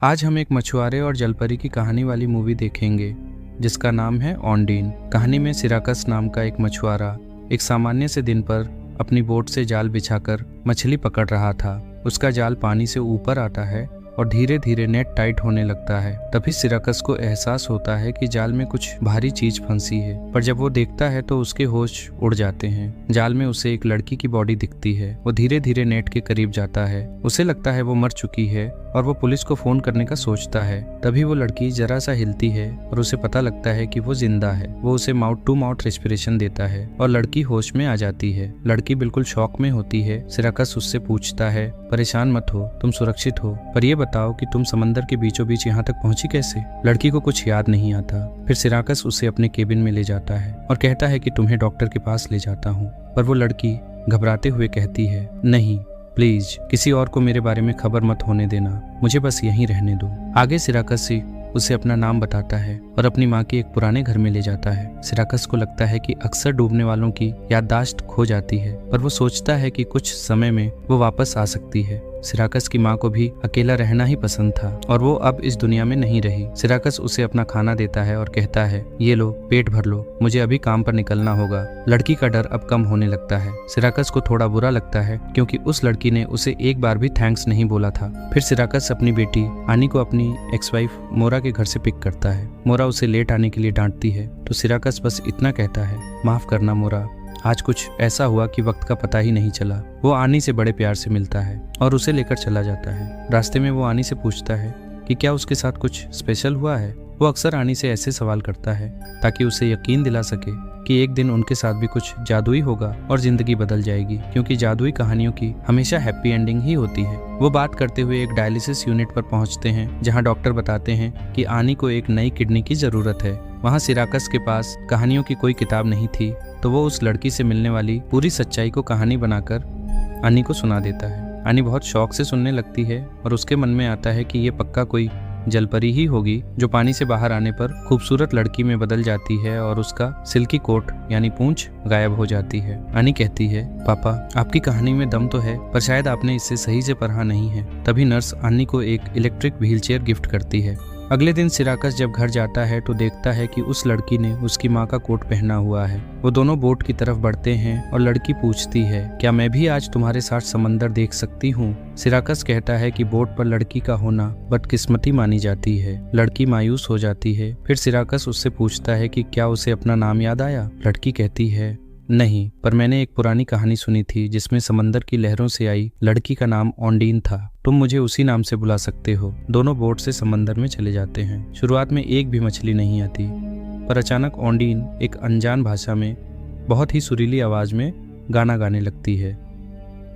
आज हम एक मछुआरे और जलपरी की कहानी वाली मूवी देखेंगे जिसका नाम है ऑन्डीन। कहानी में सिराकस नाम का एक मछुआरा एक सामान्य से दिन पर अपनी बोट से जाल बिछाकर मछली पकड़ रहा था। उसका जाल पानी से ऊपर आता है और धीरे धीरे नेट टाइट होने लगता है। तभी सिराकस को एहसास होता है कि जाल में कुछ भारी चीज फंसी है, पर जब वो देखता है तो उसके होश उड़ जाते हैं। जाल में उसे एक लड़की की बॉडी दिखती है। वो धीरे धीरे नेट के करीब जाता है। उसे लगता है वो मर चुकी है और वो पुलिस को फोन करने का सोचता है। तभी वो लड़की जरा सा हिलती है और उसे पता लगता है कि वो जिंदा है। वो उसे माउथ टू माउथ रेस्पिरेशन देता है और लड़की होश में आ जाती है। लड़की बिल्कुल शॉक में होती है। सिराकस उससे पूछता है, परेशान मत हो, तुम सुरक्षित हो, पर ये बताओ कि तुम समंदर के बीचों बीच यहाँ तक पहुंची कैसे? लड़की को कुछ याद नहीं आता। फिर सिराकस उसे अपने केबिन में ले जाता है और कहता है कि तुम्हें डॉक्टर के पास ले जाता हूँ। पर वो लड़की घबराते हुए कहती है, नहीं प्लीज, किसी और को मेरे बारे में खबर मत होने देना, मुझे बस यहीं रहने दो। आगे सिराकस उसे अपना नाम बताता है और अपनी माँ के एक पुराने घर में ले जाता है। सिराकस को लगता है कि अक्सर डूबने वालों की याददाश्त खो जाती है, पर वो सोचता है कि कुछ समय में वो वापस आ सकती है। सिराकस की माँ को भी अकेला रहना ही पसंद था और वो अब इस दुनिया में नहीं रही। सिराकस उसे अपना खाना देता है और कहता है, ये लो, पेट भर लो, मुझे अभी काम पर निकलना होगा। लड़की का डर अब कम होने लगता है। सिराकस को थोड़ा बुरा लगता है क्योंकि उस लड़की ने उसे एक बार भी थैंक्स नहीं बोला था। फिर सिराकस अपनी बेटी आनी को अपनी एक्स वाइफ मोरा के घर से पिक करता है। मोरा उसे लेट आने के लिए डांटती है तो सिराकस बस इतना कहता है, माफ करना मोरा, आज कुछ ऐसा हुआ कि वक्त का पता ही नहीं चला। वो आनी से बड़े प्यार से मिलता है और उसे लेकर चला जाता है। रास्ते में वो आनी से पूछता है कि क्या उसके साथ कुछ स्पेशल हुआ है। वो अक्सर आनी से ऐसे सवाल करता है ताकि उसे यकीन दिला सके कि एक दिन उनके साथ भी कुछ जादुई होगा और जिंदगी बदल जाएगी, क्योंकि जादुई कहानियों की हमेशा हैप्पी एंडिंग ही होती है। वो बात करते हुए एक डायलिसिस यूनिट पर पहुंचते हैं जहां डॉक्टर बताते हैं कि आनी को एक नई किडनी की जरूरत है। वहां सिराकस के पास कहानियों की कोई किताब नहीं थी तो वो उस लड़की से मिलने वाली पूरी सच्चाई को कहानी बनाकर आनी को सुना देता है। आनी बहुत शौक से सुनने लगती है और उसके मन में आता है कि ये पक्का कोई जलपरी ही होगी जो पानी से बाहर आने पर खूबसूरत लड़की में बदल जाती है और उसका सिल्की कोट यानी पूंछ गायब हो जाती है। आनी कहती है, पापा, आपकी कहानी में दम तो है, पर शायद आपने इससे सही से पढ़ा नहीं है। तभी नर्स आनी को एक इलेक्ट्रिक व्हीलचेयर गिफ्ट करती है। अगले दिन सिराकस जब घर जाता है तो देखता है कि उस लड़की ने उसकी माँ का कोट पहना हुआ है। वो दोनों बोट की तरफ बढ़ते हैं और लड़की पूछती है, क्या मैं भी आज तुम्हारे साथ समंदर देख सकती हूँ? सिराकस कहता है कि बोट पर लड़की का होना बदकिस्मती मानी जाती है। लड़की मायूस हो जाती है। फिर सिराकस उससे पूछता है कि क्या उसे अपना नाम याद आया? लड़की कहती है, नहीं, पर मैंने एक पुरानी कहानी सुनी थी जिसमें समंदर की लहरों से आई लड़की का नाम ऑन्डीन था। तुम मुझे उसी नाम से बुला सकते हो। दोनों बोट से समंदर में चले जाते हैं। शुरुआत में एक भी मछली नहीं आती, पर अचानक ऑन्डीन एक अनजान भाषा में बहुत ही सुरीली आवाज में गाना गाने लगती है।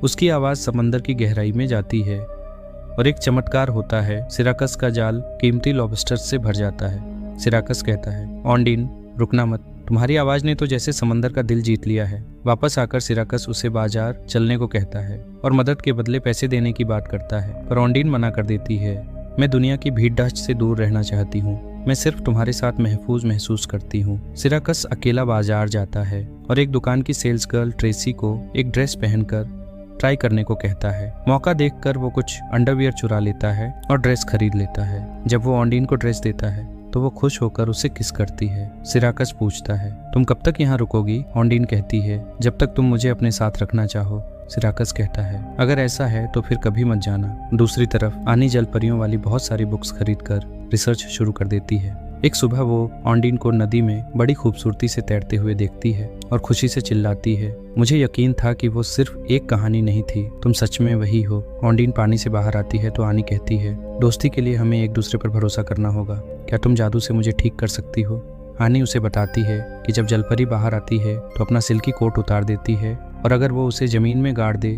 उसकी आवाज समंदर की गहराई में जाती है और एक चमत्कार होता है। सिराकस का जाल कीमती लॉबस्टर से भर जाता है। सिराकस कहता है, ऑन्डीन, रुकना मत, तुम्हारी आवाज ने तो जैसे समंदर का दिल जीत लिया है। वापस आकर सिराकस उसे बाजार चलने को कहता है और मदद के बदले पैसे देने की बात करता है, पर ऑन्डीन मना कर देती है। मैं दुनिया की भीड़ दहशत से दूर रहना चाहती हूँ, मैं सिर्फ तुम्हारे साथ महफूज महसूस करती हूँ। सिराकस अकेला बाजार जाता है और एक दुकान की सेल्स गर्ल ट्रेसी को एक ड्रेस पहनकर ट्राई करने को कहता है। मौका देखकर वो कुछ अंडरवियर चुरा लेता है और ड्रेस खरीद लेता है। जब वो ऑन्डीन को ड्रेस देता है तो वो खुश होकर उसे किस करती है। सिराकस पूछता है, तुम कब तक यहाँ रुकोगी? ऑन्डीन कहती है, जब तक तुम मुझे अपने साथ रखना चाहो। सिराकस कहता है, अगर ऐसा है तो फिर कभी मत जाना। दूसरी तरफ आनी जलपरियों वाली बहुत सारी बुक्स खरीदकर रिसर्च शुरू कर देती है। एक सुबह वो ऑन्डीन को नदी में बड़ी खूबसूरती से तैरते हुए देखती है और खुशी से चिल्लाती है, मुझे यकीन था कि वो सिर्फ एक कहानी नहीं थी, तुम सच में वही हो। ऑन्डीन पानी से बाहर आती है तो आनी कहती है, दोस्ती के लिए हमें एक दूसरे पर भरोसा करना होगा, क्या तुम जादू से मुझे ठीक कर सकती हो? आनी उसे बताती है कि जब जलपरी बाहर आती है तो अपना सिल्की कोट उतार देती है और अगर वो उसे जमीन में गाड़ दे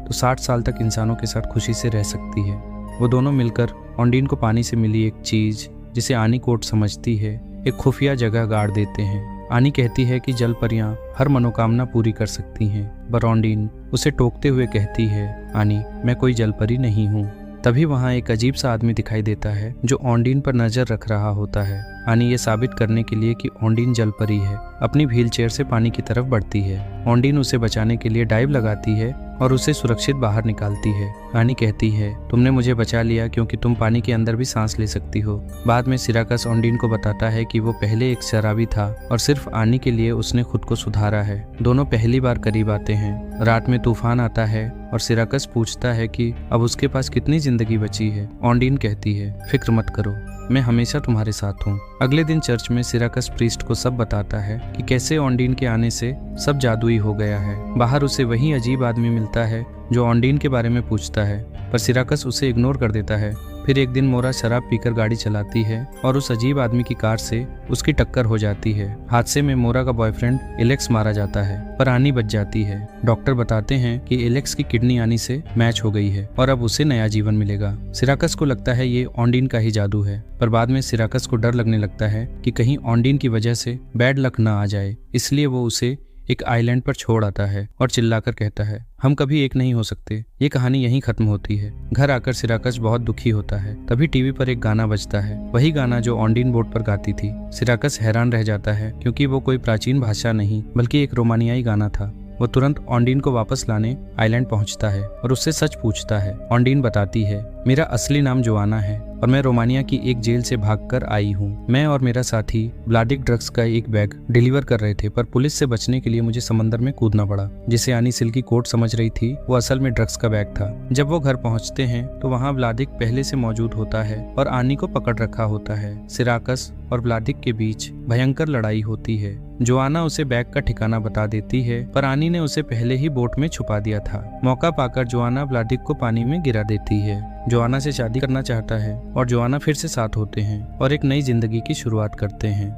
तो 60 साल तक इंसानों के साथ खुशी से रह सकती है। वो दोनों मिलकर ऑन्डीन को पानी से मिली एक चीज जिसे आनी कोट समझती है एक खुफिया जगह गाड़ देते हैं। आनी कहती है कि जलपरियां हर मनोकामना पूरी कर सकती हैं, पर ऑन्डीन उसे टोकते हुए कहती है, आनी, मैं कोई जलपरी नहीं हूँ, तभी वहाँ एक अजीब सा आदमी दिखाई देता है जो ऑन्डीन पर नजर रख रहा होता है। आनी ये साबित करने के लिए कि ऑन्डीन जल परी है अपनी व्हील चेयर से पानी की तरफ बढ़ती है। ऑन्डीन उसे बचाने के लिए डाइव लगाती है और उसे सुरक्षित बाहर निकालती है। आनी कहती है, तुमने मुझे बचा लिया क्योंकि तुम पानी के अंदर भी सांस ले सकती हो। बाद में सिराकस ऑन्डीन को बताता है कि वो पहले एक शराबी था और सिर्फ आनी के लिए उसने खुद को सुधारा है। दोनों पहली बार करीब आते हैं। रात में तूफान आता है और सिराकस पूछता है कि अब उसके पास कितनी जिंदगी बची है। ऑन्डीन कहती है, फिक्र मत करो, मैं हमेशा तुम्हारे साथ हूँ। अगले दिन चर्च में सिराकस प्रीस्ट को सब बताता है कि कैसे ऑन्डीन के आने से सब जादुई हो गया है। बाहर उसे वही अजीब आदमी मिलता है जो ऑन्डीन के बारे में पूछता है, पर सिराकस उसे इग्नोर कर देता है। फिर एक दिन मोरा शराब पीकर गाड़ी चलाती है और उस अजीब आदमी की कार से उसकी टक्कर हो जाती है। हादसे में मोरा का बॉयफ्रेंड एलेक्स मारा जाता है, पर आनी बच जाती है। डॉक्टर बताते हैं कि एलेक्स की किडनी आनी से मैच हो गई है और अब उसे नया जीवन मिलेगा। सिराकस को लगता है ये ऑन्डीन का ही जादू है, पर बाद में सिराकस को डर लगने लगता है कि कहीं ऑन्डीन की वजह से बैड लक न आ जाए, इसलिए वो उसे एक आइलैंड पर छोड़ आता है और चिल्लाकर कहता है, हम कभी एक नहीं हो सकते। ये कहानी यहीं खत्म होती है। घर आकर सिराकस बहुत दुखी होता है। तभी टीवी पर एक गाना बजता है, वही गाना जो ऑन्डीन बोट पर गाती थी। सिराकस हैरान रह जाता है क्योंकि वो कोई प्राचीन भाषा नहीं बल्कि एक रोमानियाई गाना था। वो तुरंत ऑन्डीन को वापस लाने आइलैंड पहुंचता है और उससे सच पूछता है। ऑन्डीन बताती है, मेरा असली नाम जोआना है और मैं रोमानिया की एक जेल से भागकर आई हूँ। मैं और मेरा साथी व्लादिक ड्रग्स का एक बैग डिलीवर कर रहे थे, पर पुलिस से बचने के लिए मुझे समंदर में कूदना पड़ा। जिसे आनी सिल्की कोट समझ रही थी वो असल में ड्रग्स का बैग था। जब वो घर पहुँचते हैं तो वहाँ व्लादिक पहले से मौजूद होता है और आनी को पकड़ रखा होता है। सिराकस और व्लादिक के बीच भयंकर लड़ाई होती है। जोआना उसे बैग का ठिकाना बता देती है, पर आनी ने उसे पहले ही बोट में छुपा दिया था। मौका पाकर जोआना व्लादिक को पानी में गिरा देती है। जोआना से शादी करना चाहता है और जोआना फिर से साथ होते हैं और एक नई जिंदगी की शुरुआत करते हैं।